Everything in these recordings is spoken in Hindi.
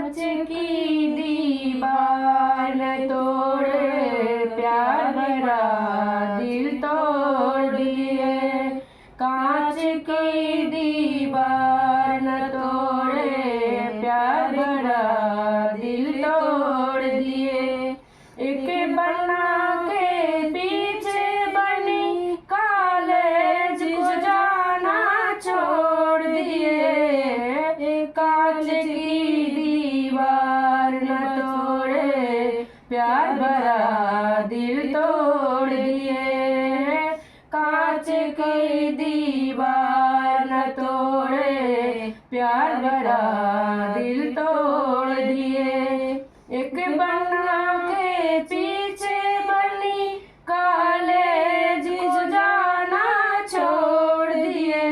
कांच की दीवार न तोड़े, प्यार भरा दिल तोड़ दिए। कांच की दीवार न तोड़े, प्यार भरा दिल तोड़ दिए। एक बना के पीछे बनी कॉलेज को जाना छोड़ दिए। कांच की दीवार न तोड़े, प्यार भरा दिल तोड़ दिए। कांच की दीवार न तोड़े, प्यार भरा दिल तोड़ दिए। एक बना के पीछे बनी कॉलेज को जाना छोड़ दिए।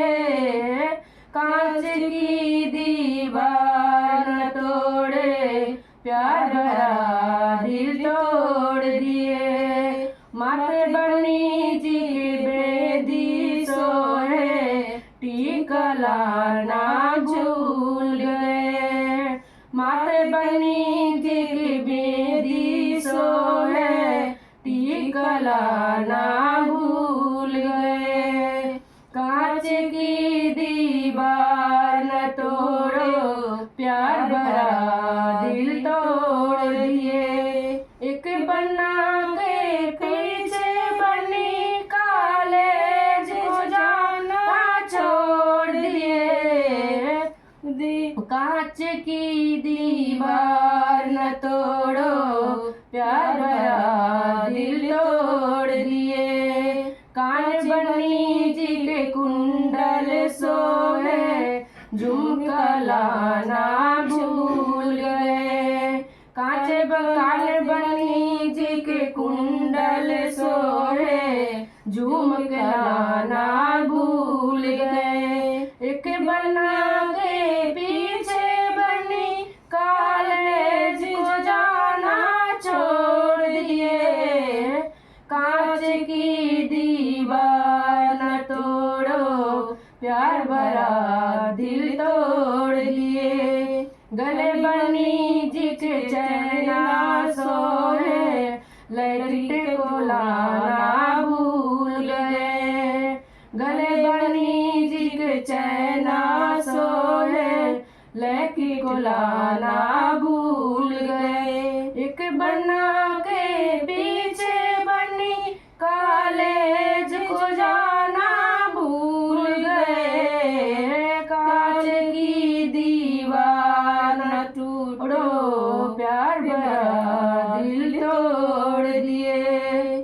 कांच की दीवार न तोड़े, प्यार भरा दिल तोड़ दिए। माथे बनी जी के बेदी सोए, टीका लाना भूल गए। माथे बनी जी के बेदी सोए, टीका लाना भूल गए। कांच की दीवार न तोड़ो, प्यार भरा दिल तोड़ दिए। एक बना के पीछे बनी कॉलेज को जाना छोड़ दिए। कांच की दीवार न तोड़ो, प्यार भरा दिल तोड़ दिए। कान बनी जी के कुंडल सोए, झुमका लाना भूल गए। कान बनी जी के कुंडल सोए, झुमका लाना भूल गए। एक बना के पीछे बनी कॉलेज को जाना छोड़ दिए। कांच की दीवार न तोड़ो, प्यार भरा दिल तोड़ दिए। गले बनी जी के चैना सोए, लैट को लाना भूल गए। गले बनी जी के चैना सोए, लैकी को लाना भूल गए। एक बना के पीछे बनी कॉलेज को जाना भूल गए। कांच की दीवार न तोड़ो, प्यार भरा दिल तोड़ दिए।